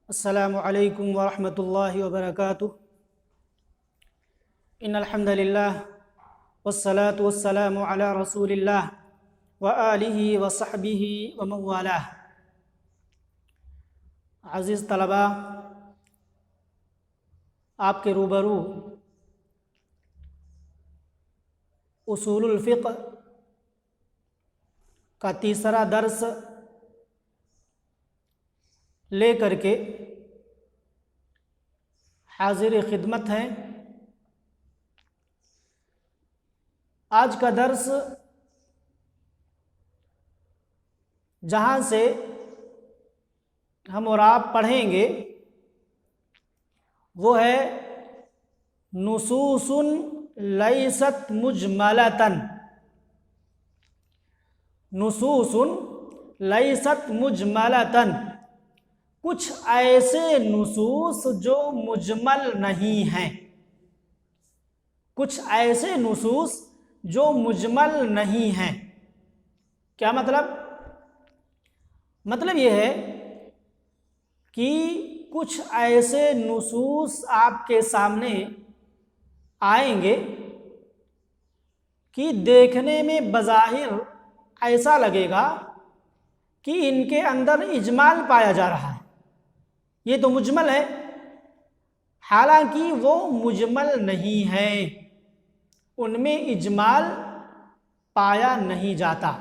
السلام علیکم ورحمۃ اللہ وبرکاتہ۔ ان الحمد للہ والصلاة والسلام علی رسول اللہ وآلہ وصحبہ ومن والہ۔ عزیز طلباء، آپ کے روبرو اصول الفقہ کا تیسرا درس لے کر کے حاضر خدمت ہیں۔ آج کا درس جہاں سے ہم اور آپ پڑھیں گے وہ ہے نصوص لیست مجملۃ۔ نصوص لیست مجملۃ، کچھ ایسے نصوص جو مجمل نہیں ہیں، کچھ ایسے نصوص جو مجمل نہیں ہیں۔ کیا مطلب؟ مطلب یہ ہے کہ کچھ ایسے نصوص آپ کے سامنے آئیں گے کہ دیکھنے میں بظاہر ایسا لگے گا کہ ان کے اندر اجمال پایا جا رہا ہے، یہ تو مجمل ہے، حالانکہ وہ مجمل نہیں ہے، ان میں اجمال پایا نہیں جاتا۔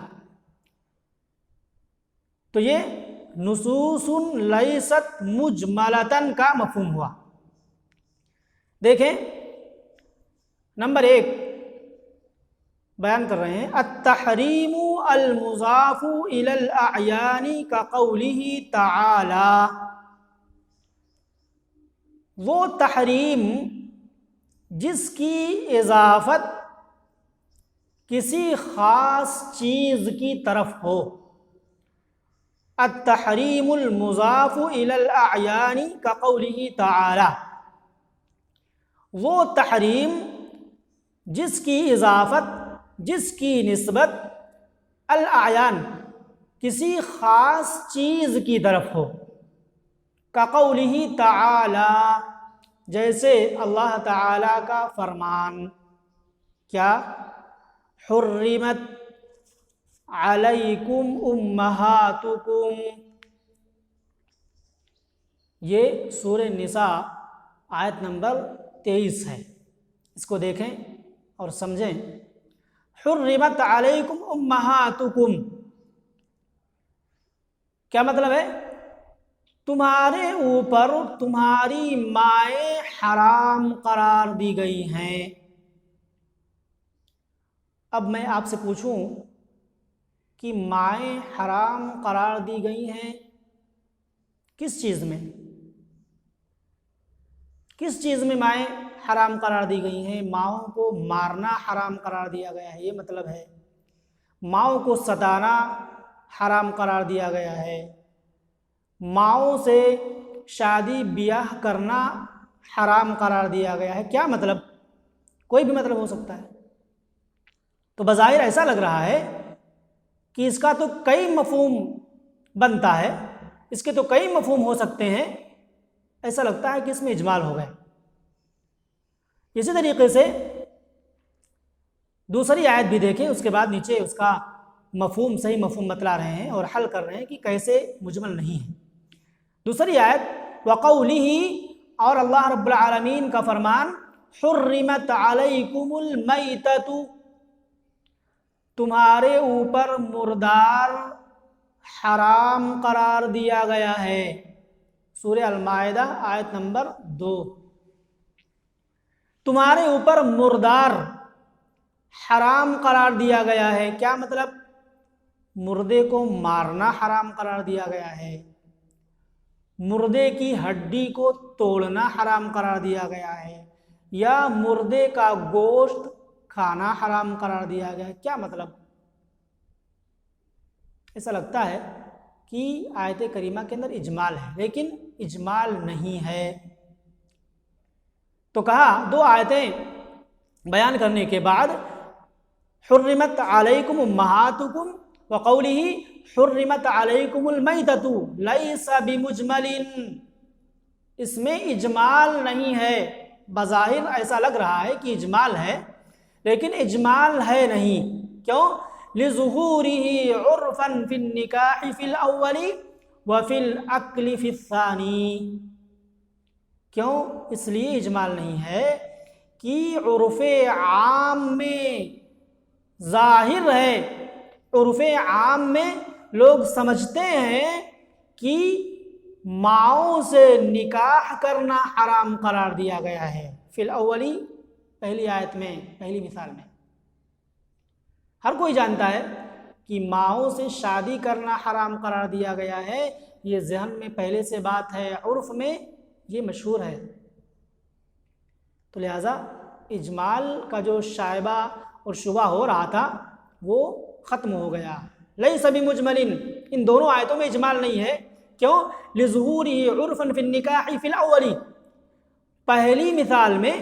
تو یہ نصوص لیست مجملۃ کا مفہوم ہوا۔ دیکھیں، نمبر 1 بیان کر رہے ہیں، التحریم المضاف الی الاعیان کقولہ تعالی۔ وہ تحریم جس کی اضافت کسی خاص چیز کی طرف ہو، التحریم المضاف الی الاعیان کقولہ تعالی، وہ تحریم جس کی اضافت، جس کی نسبت الاعیان کسی خاص چیز کی طرف ہو، کقولہ تعالی، جیسے اللہ تعالی کا فرمان، کیا؟ حرمت علیکم امہاتکم، یہ سورہ نساء آیت نمبر 23 ہے، اس کو دیکھیں اور سمجھیں۔ حرمت علیکم امہاتکم، کیا مطلب ہے؟ تمہارے اوپر تمہاری مائیں حرام قرار دی گئی ہیں۔ اب میں آپ سے پوچھوں کہ مائیں حرام قرار دی گئی ہیں کس چیز میں؟ کس چیز میں مائیں حرام قرار دی گئی ہیں؟ ماؤں کو مارنا حرام قرار دیا گیا ہے، یہ مطلب ہے۔ ماؤں کو ستانا حرام قرار دیا گیا ہے۔ ماؤں سے شادی بیاہ کرنا حرام قرار دیا گیا ہے۔ کیا مطلب؟ کوئی بھی مطلب ہو سکتا ہے۔ تو بظاہر ایسا لگ رہا ہے کہ اس کا تو کئی مفہوم بنتا ہے، اس کے تو کئی مفہوم ہو سکتے ہیں، ایسا لگتا ہے کہ اس میں اجمال ہو گئے۔ اسی طریقے سے دوسری آیت بھی دیکھیں، اس کے بعد نیچے اس کا مفہوم، صحیح مفہوم بتلا رہے ہیں اور حل کر رہے ہیں کہ کیسے مجمل نہیں ہے۔ دوسری آیت وقولہ، اور اللہ رب العالمین کا فرمان، حرمت علیکم المیتۃ، تمہارے اوپر مردار حرام قرار دیا گیا ہے۔ سورہ المائدہ آیت نمبر 2۔ تمہارے اوپر مردار حرام قرار دیا گیا ہے۔ کیا مطلب؟ مردے کو مارنا حرام قرار دیا گیا ہے، مردے کی ہڈی کو توڑنا حرام قرار دیا گیا ہے، یا مردے کا گوشت کھانا حرام قرار دیا گیا ہے۔ کیا مطلب؟ ایسا لگتا ہے کہ آیت کریمہ کے اندر اجمال ہے، لیکن اجمال نہیں ہے۔ تو کہا، دو آیتیں بیان کرنے کے بعد حرمت علیکم امہاتکم وقولہ حرمت علیکم المیتۃ لیس بمجمل، اس میں اجمال نہیں ہے، بظاہر ایسا لگ رہا ہے کہ اجمال ہے، لیکن اجمال ہے نہیں. کیوں؟ لِظُهُورِهِ عُرْفًا فِي النِّكَاحِ فِي الْأَوَّلِ وَفِي الْأَكْلِ فِي الثَّانِي. کیوں اس لیے اجمال نہیں ہے کہ عرف عام میں ظاہر ہے، عرف عام میں لوگ سمجھتے ہیں کہ ماؤں سے نکاح کرنا حرام قرار دیا گیا ہے. فی الاولی، پہلی آیت میں، پہلی مثال میں ہر کوئی جانتا ہے کہ ماؤں سے شادی کرنا حرام قرار دیا گیا ہے. یہ ذہن میں پہلے سے بات ہے، عرف میں یہ مشہور ہے. تو لہٰذا اجمال کا جو شائبہ اور شبہ ہو رہا تھا وہ ختم ہو گیا. لیس بمجمل، ان دونوں آیتوں میں اجمال نہیں ہے. کیوں؟ لظہورہ عرفا فی النکاح فی الاول. پہلی مثال میں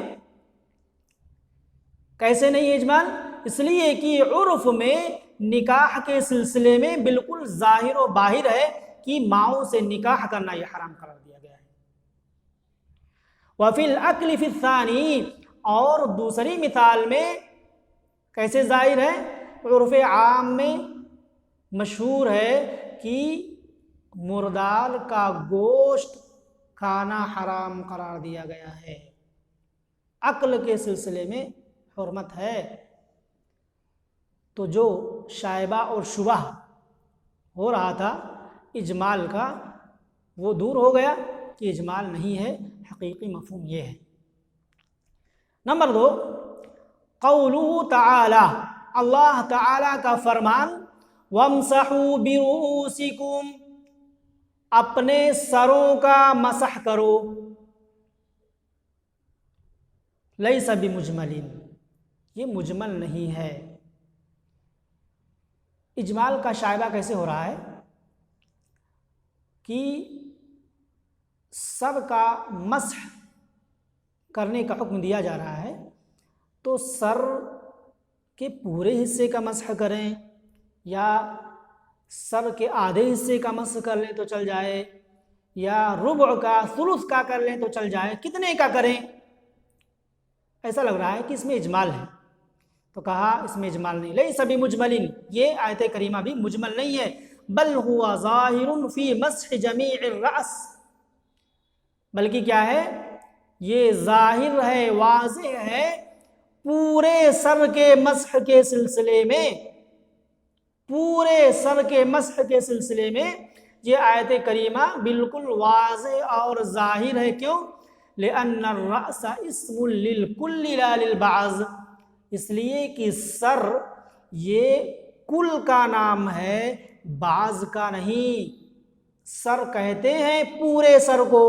کیسے نہیں اجمال؟ اس لیے کہ عرف میں نکاح کے سلسلے میں بالکل ظاہر و باہر ہے کہ ماؤں سے نکاح کرنا یہ حرام قرار دیا گیا ہے. وفی الاکل فی الثانی، اور دوسری مثال میں کیسے ظاہر ہے؟ عرف عام میں مشہور ہے کہ مردار کا گوشت کھانا حرام قرار دیا گیا ہے. عقل کے سلسلے میں حرمت ہے. تو جو شائبہ اور شبہ ہو رہا تھا اجمال کا، وہ دور ہو گیا کہ اجمال نہیں ہے، حقیقی مفہوم یہ ہے. نمبر 2، قولہ تعالی، اللہ تعالی کا فرمان، وَامْسَحُوا بِرُؤُوسِكُمْ، اپنے سروں کا مسح کرو. لیس بمجمل، یہ مجمل نہیں ہے. اجمال کا شائبہ کیسے ہو رہا ہے کہ سر کا مسح کرنے کا حکم دیا جا رہا ہے، تو سر کے پورے حصے کا مسح کریں یا سر کے آدھے حصے کا مسح کر لیں تو چل جائے، یا ربع کا، ثلث کا کر لیں تو چل جائے. کتنے کا کریں؟ ایسا لگ رہا ہے کہ اس میں اجمال ہے. تو کہا اس میں اجمال نہیں. لیس بمجمل، یہ آیت کریمہ بھی مجمل نہیں ہے، بل ہوا ظاہر فی مسح جمیع الرأس، بلکہ کیا ہے؟ یہ ظاہر ہے، واضح ہے پورے سر کے مسح کے سلسلے میں. پورے سر کے مسح کے سلسلے میں یہ آیت کریمہ بالکل واضح اور ظاہر ہے. کیوں؟ لأن الرأس اسم للکل لا للبعض، اس لیے کہ سر یہ کل کا نام ہے، بعض کا نہیں. سر کہتے ہیں پورے سر کو،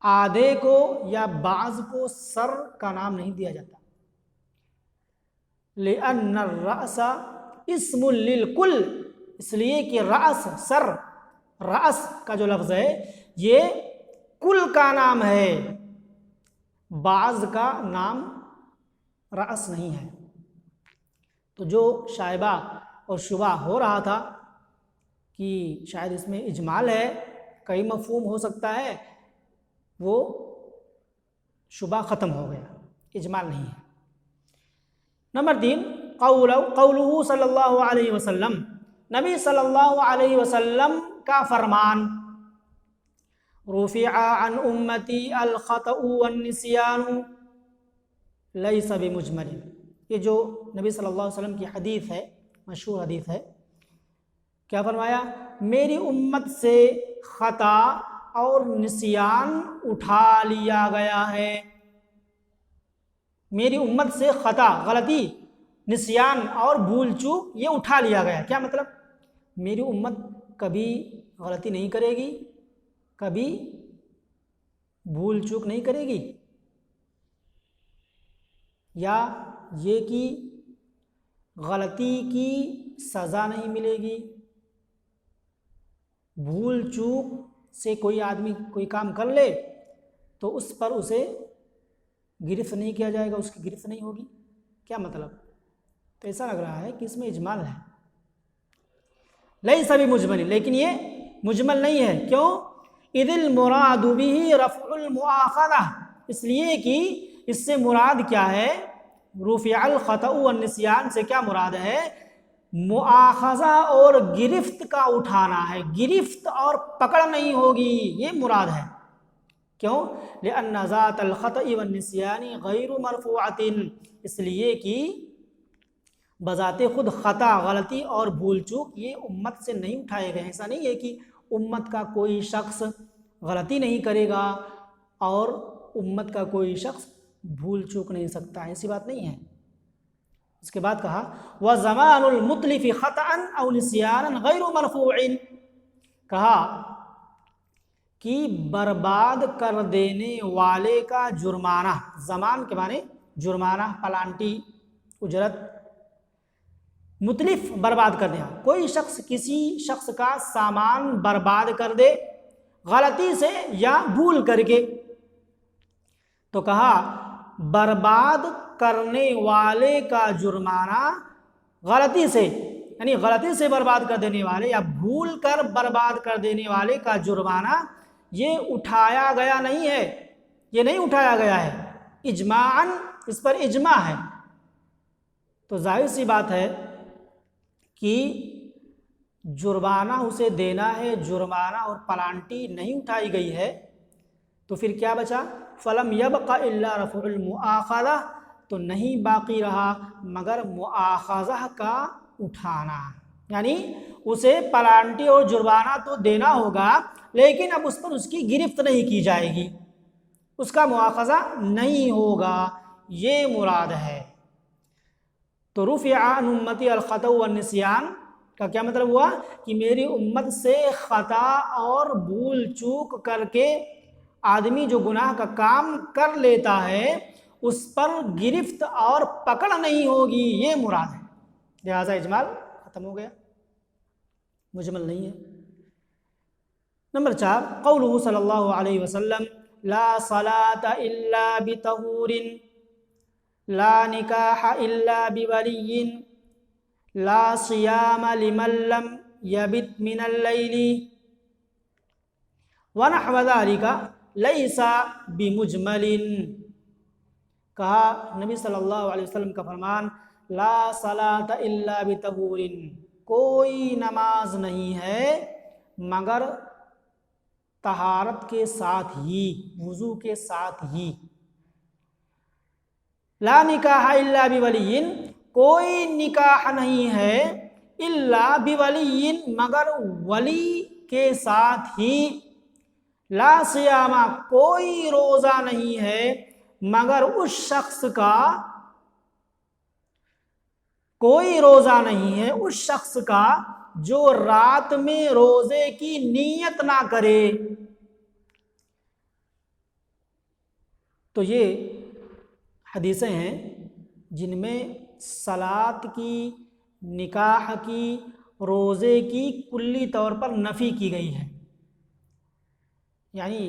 آدھے کو یا بعض کو سر کا نام نہیں دیا جاتا. لأن الرأس اسم للکل، اس لیے کہ رأس، سر، رأس کا جو لفظ ہے یہ کل کا نام ہے، بعض کا نام رأس نہیں ہے. تو جو شائبہ اور شبہ ہو رہا تھا کہ شاید اس میں اجمال ہے، کئی مفہوم ہو سکتا ہے، وہ شبہ ختم ہو گیا، اجمال نہیں ہے. نمبر 3، قولہ صلی اللہ علیہ وسلم، نبی صلی اللہ علیہ وسلم کا فرمان، رفع عن امتی الخطأ والنسیان لیس بمجمل. یہ جو نبی صلی اللہ علیہ وسلم کی حدیث ہے، مشہور حدیث ہے، کیا فرمایا؟ میری امت سے خطا اور نسیان اٹھا لیا گیا ہے. میری امت سے خطا، غلطی، نسیان اور بھول چوک یہ اٹھا لیا گیا. کیا مطلب؟ میری امت کبھی غلطی نہیں کرے گی، کبھی بھول چوک نہیں کرے گی، یا یہ کہ غلطی کی سزا نہیں ملے گی. بھول چوک سے کوئی آدمی کوئی کام کر لے تو اس پر اسے گرفت نہیں کیا جائے گا، اس کی گرفت نہیں ہوگی. کیا مطلب؟ تو ایسا لگ رہا ہے کہ اس میں اجمال ہے. لیس بمجمل، لیکن یہ مجمل نہیں ہے. کیوں؟ اذ المراد به رفع المؤاخذہ، اس لیے کہ اس سے مراد کیا ہے؟ رفع الخطأ والنسیان سے کیا مراد ہے؟ مؤاخذہ اور گرفت کا اٹھانا ہے، گرفت اور پکڑ نہیں ہوگی، یہ مراد ہے۔ کیوں؟ لأن ذات الخطأ والنسیان غیر مرفوعۃ، اس لیے کہ بذات خود خطا، غلطی اور بھول چوک یہ امت سے نہیں اٹھائے گئے۔ ایسا نہیں ہے کہ امت کا کوئی شخص غلطی نہیں کرے گا اور امت کا کوئی شخص بھول چوک نہیں سکتا، ایسی بات نہیں ہے۔ اس کے بعد کہا وَزَمَانُ الْمُتْلِفِ خَطَأً أَوْ نِسْيَانًا غَيْرُ مَرْفُوعٍ، کہا کہ برباد کر دینے والے کا جرمانہ، زمان کے معنی جرمانہ، پلانٹی، اجرت، متلف برباد کر دیا، کوئی شخص کسی شخص کا سامان برباد کر دے غلطی سے یا بھول کر کے، تو کہا برباد کرنے والے کا جرمانہ غلطی سے، یعنی غلطی سے برباد کر دینے والے یا بھول کر برباد کر دینے والے کا جرمانہ یہ اٹھایا گیا نہیں ہے، یہ نہیں اٹھایا گیا ہے، اجماعاً اس پر اجماع ہے۔ تو ظاہر سی بات ہے کہ جرمانہ اسے دینا ہے، جرمانہ اور پلانٹی نہیں اٹھائی گئی ہے، تو پھر کیا بچا؟ فَلَمْ يَبْقَ إِلَّا رَفْعُ الْمُؤَاخَذَةِ، تو نہیں باقی رہا مگر مؤاخذہ کا اٹھانا، یعنی اسے پلانٹی اور جرمانہ تو دینا ہوگا لیکن اب اس پر اس کی گرفت نہیں کی جائے گی، اس کا مؤاخذہ نہیں ہوگا، یہ مراد ہے۔ تو رفع عن امتی الخطأ والنسیان کا کیا مطلب ہوا؟ کہ میری امت سے خطا اور بھول چوک کر کے آدمی جو گناہ کا کام کر لیتا ہے اس پر گرفت اور پکڑ نہیں ہوگی، یہ مراد ہے۔ لہذا اجمال ختم ہو گیا، مجمل نہیں ہے۔ نمبر 4 قولہ صلی اللہ علیہ وسلم لا صلاة الا بطہور لا نکاح الا بولی لا صیام لمن لم یبت من اللیل ونحو ذلک لیس بمجمل، کہا نبی صلی اللہ علیہ وسلم کا فرمان لا صلاة الا بطہور، کوئی نماز نہیں ہے مگر طہارت کے ساتھ ہی، وضو کے ساتھ ہی، لا نکاح الا بولی، کوئی نکاح نہیں ہے الا بولی مگر ولی کے ساتھ ہی، لا صیام، کوئی روزہ نہیں ہے مگر اس شخص کا، کوئی روزہ نہیں ہے اس شخص کا جو رات میں روزے کی نیت نہ کرے۔ تو یہ حدیثیں ہیں جن میں صلاۃ کی، نکاح کی، روزے کی کلی طور پر نفی کی گئی ہے، یعنی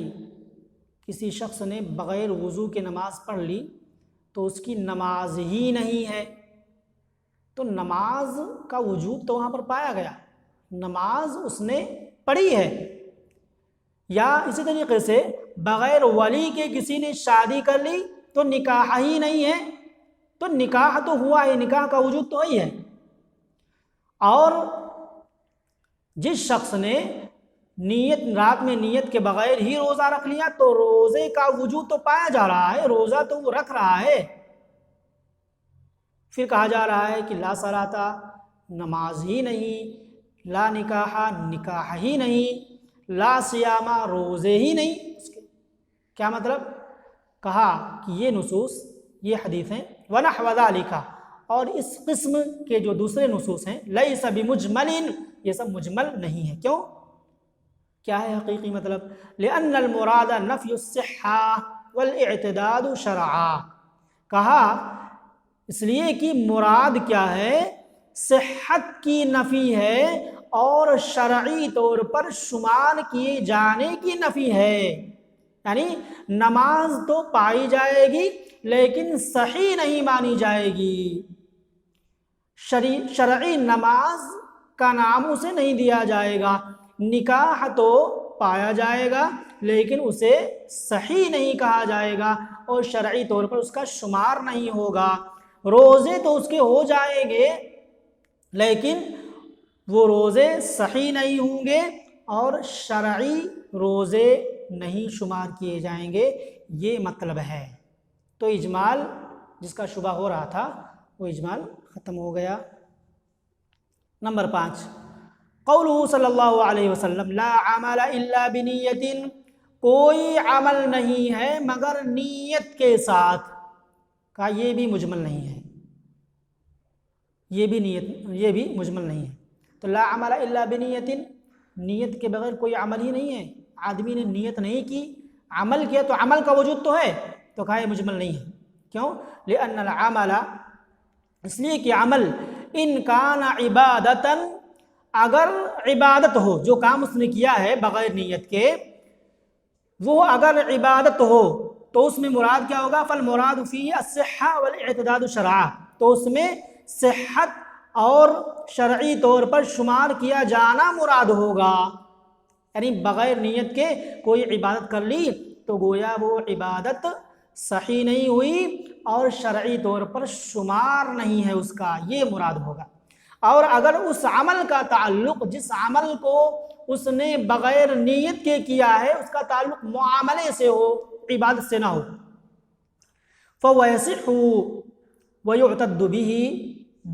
کسی شخص نے بغیر وضو کے نماز پڑھ لی تو اس کی نماز ہی نہیں ہے، تو نماز کا وجوب تو وہاں پر پایا گیا، نماز اس نے پڑھی ہے۔ یا اسی طریقے سے بغیر ولی کے کسی نے شادی کر لی تو نکاح ہی نہیں ہے، تو نکاح تو ہوا ہے، نکاح کا وجود تو ہی ہے۔ اور جس شخص نے نیت، رات میں نیت کے بغیر ہی روزہ رکھ لیا تو روزے کا وجود تو پایا جا رہا ہے، روزہ تو وہ رکھ رہا ہے، پھر کہا جا رہا ہے کہ لا صلاۃ، نماز ہی نہیں، لا نکاح، نکاح ہی نہیں، لا صیام، روزے ہی نہیں، اس کے کیا مطلب؟ کہا کہ یہ نصوص، یہ حدیثیں ونحو ذالک، اور اس قسم کے جو دوسرے نصوص ہیں لیس بمجمل، یہ سب مجمل نہیں ہے۔ کیوں؟ کیا ہے حقیقی مطلب؟ لأن المراد نفی الصحہ والاعتداد شرعا، کہا اس لیے کہ مراد کیا ہے؟ صحت کی نفی ہے اور شرعی طور پر شمار کیے جانے کی نفی ہے، یعنی نماز تو پائی جائے گی لیکن صحیح نہیں مانی جائے گی، شرعی نماز کا نام اسے نہیں دیا جائے گا، نکاح تو پایا جائے گا لیکن اسے صحیح نہیں کہا جائے گا اور شرعی طور پر اس کا شمار نہیں ہوگا۔ روزے تو اس کے ہو جائیں گے لیکن وہ روزے صحیح نہیں ہوں گے اور شرعی روزے نہیں شمار کیے جائیں گے، یہ مطلب ہے۔ تو اجمال جس کا شبہ ہو رہا تھا وہ اجمال ختم ہو گیا۔ نمبر 5، قولہ صلی اللہ علیہ وسلم لا عمل الا بنیت، کوئی عمل نہیں ہے مگر نیت کے ساتھ، کہا یہ بھی مجمل نہیں ہے، یہ بھی مجمل نہیں ہے۔ تو لا عمل الا بنیت، نیت کے بغیر کوئی عمل ہی نہیں ہے، آدمی نے نیت نہیں کی، عمل کیا تو عمل کا وجود تو ہے، تو کہا یہ مجمل نہیں ہے۔ کیوں؟ لأن العمل، اس لیے کہ عمل ان کان عبادتاً، اگر عبادت ہو، جو کام اس نے کیا ہے بغیر نیت کے وہ اگر عبادت ہو تو اس میں مراد کیا ہوگا؟ فالمراد فیہ الصحہ والاعتداد شرعا، تو اس میں صحت اور شرعی طور پر شمار کیا جانا مراد ہوگا۔ یعنی بغیر نیت کے کوئی عبادت کر لی تو گویا وہ عبادت صحیح نہیں ہوئی اور شرعی طور پر شمار نہیں ہے اس کا، یہ مراد ہوگا۔ اور اگر اس عمل کا تعلق، جس عمل کو اس نے بغیر نیت کے کیا ہے، اس کا تعلق معاملے سے ہو، عبادت سے نہ ہو، فَوَيَصِحُ وَيُعْتَدُّ بِهِ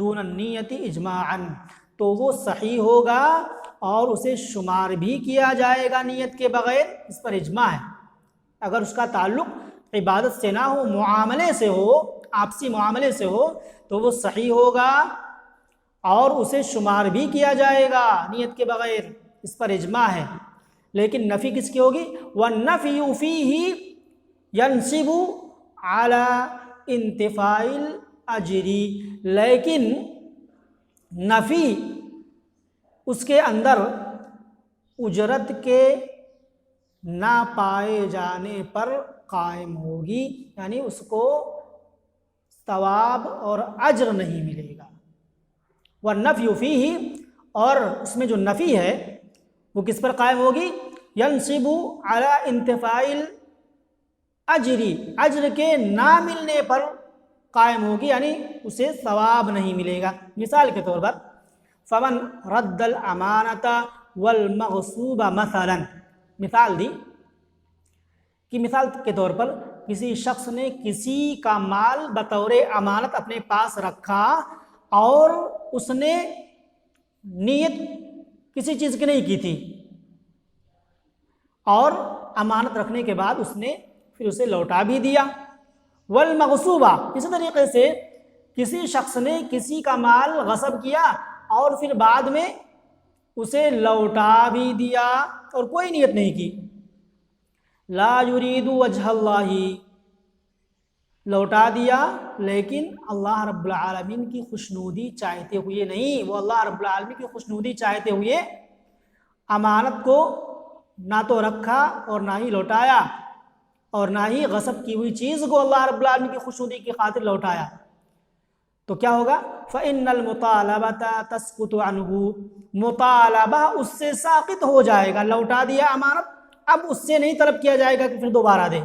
دُونَ النِّيَّةِ إِجْمَاعًا، تو وہ صحیح ہوگا اور اسے شمار بھی کیا جائے گا نیت کے بغیر، اس پر اجماع ہے۔ اگر اس کا تعلق عبادت سے نہ ہو، معاملے سے ہو، آپسی معاملے سے ہو، تو وہ صحیح ہوگا اور اسے شمار بھی کیا جائے گا نیت کے بغیر، اس پر اجماع ہے۔ لیکن نفی کس کی ہوگی؟ وَالنَّفْيُ فِيهِ يَنْصِبُ عَلَى انتفاء الْأَجْرِ، لیکن نفی اس کے اندر اجرت کے نہ پائے جانے پر قائم ہوگی، یعنی اس کو ثواب اور اجر نہیں ملے گا۔ وَالنَّفْيُ فِيهِ، اور اس میں جو نفی ہے وہ کس پر قائم ہوگی؟ يَنْصِبُ عَلَى انتفاء الْأَجْرِ، اجر کے نہ ملنے پر قائم ہوگی، یعنی اسے ثواب نہیں ملے گا۔ مثال کے طور پر فَمَنْ رَدَّ الْأَمَانَةَ وَالْمَغْصُوبَ مثلاً، مثال دی کہ مثال کے طور پر کسی شخص نے کسی کا مال بطور امانت اپنے پاس رکھا اور اس نے نیت کسی چیز کی نہیں کی تھی، اور امانت رکھنے کے بعد اس نے پھر اسے لوٹا بھی دیا۔ والمغصوبہ، اسی طریقے سے کسی شخص نے کسی کا مال غصب کیا اور پھر بعد میں اسے لوٹا بھی دیا اور کوئی نیت نہیں کی۔ لا یرید وجہ اللہ، لوٹا دیا لیکن اللہ رب العالمین کی خوشنودی چاہتے ہوئے نہیں، وہ اللہ رب العالمین کی خوشنودی چاہتے ہوئے امانت کو نہ تو رکھا اور نہ ہی لوٹایا، اور نہ ہی غصب کی ہوئی چیز کو اللہ رب العالمین کی خوشنودی کی خاطر لوٹایا، تو کیا ہوگا؟ فَإِنَّ الْمُطَالَبَةَ تَسْقُطُ عَنْهُ، مطالبہ اس سے ساقط ہو جائے گا۔ لوٹا دیا امانت، اب اس سے نہیں طلب کیا جائے گا کہ پھر دوبارہ دے۔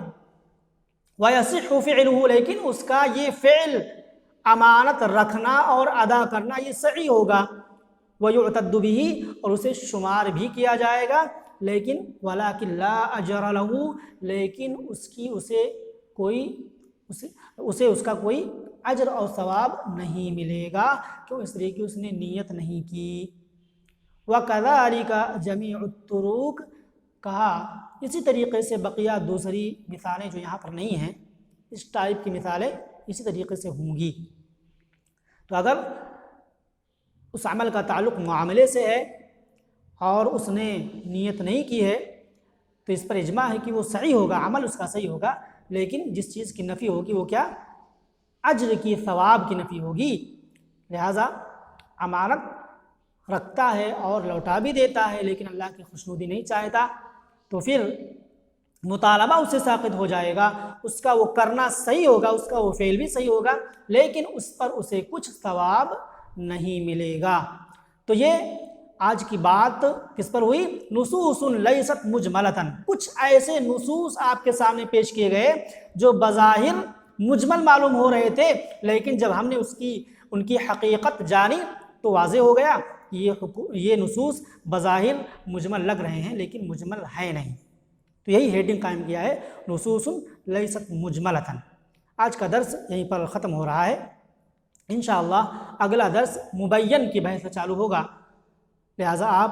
وَيَصِحُّ فِعْلُهُ، لیکن اس کا یہ فعل امانت رکھنا اور ادا کرنا یہ صحیح ہوگا۔ وَيُعْتَدُّ بِهِ، اور اسے شمار بھی کیا جائے گا، لیکن وَلَكِنْ لَا أَجْرَ لَهُ، لیکن اسے اس کا کوئی اجر اور ثواب نہیں ملے گا، کیوں؟ اس لیے کہ اس نے نیت نہیں کی۔ وَكَذَلِكَ جَمِيعُ الطُّرُوق، کہا اسی طریقے سے بقیہ دوسری مثالیں جو یہاں پر نہیں ہیں، اس ٹائپ کی مثالیں اسی طریقے سے ہوں گی۔ تو اگر اس عمل کا تعلق معاملے سے ہے اور اس نے نیت نہیں کی ہے تو اس پر اجماع ہے کہ وہ صحیح ہوگا، عمل اس کا صحیح ہوگا، لیکن جس چیز کی نفی ہوگی وہ کیا؟ اجر کی، ثواب کی نفی ہوگی۔ لہٰذا امانت رکھتا ہے اور لوٹا بھی دیتا ہے لیکن اللہ کی خوشنودی نہیں چاہتا، تو پھر مطالبہ اس سے ساقط ہو جائے گا، اس کا وہ کرنا صحیح ہوگا، اس کا وہ فعل بھی صحیح ہوگا، لیکن اس پر اسے کچھ ثواب نہیں ملے گا۔ تو یہ آج کی بات کس پر ہوئی؟ نصوص لیست مجملتن، کچھ ایسے نصوص آپ کے سامنے پیش کیے گئے جو بظاہر مجمل معلوم ہو رہے تھے، لیکن جب ہم نے ان کی حقیقت جانی تو واضح ہو گیا یہ نصوص بظاہر مجمل لگ رہے ہیں لیکن مجمل ہے نہیں۔ تو یہی ہیڈنگ قائم کیا ہے، نصوص لیست مجملتن۔ آج کا درس یہیں پر ختم ہو رہا ہے، انشاءاللہ اگلا درس مبین کی بحث سے چالو ہوگا، لہٰذا آپ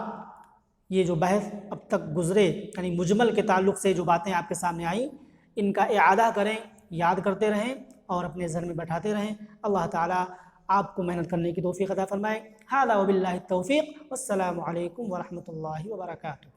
یہ جو بحث اب تک گزرے یعنی مجمل کے تعلق سے جو باتیں آپ کے سامنے آئیں ان کا اعادہ کریں، یاد کرتے رہیں اور اپنے ذہن میں بیٹھاتے رہیں۔ اللہ تعالیٰ آپ کو محنت کرنے کی توفیق عطا فرمائے۔ ھذا وباللہ التوفیق، والسلام علیکم ورحمۃ اللہ وبرکاتہ۔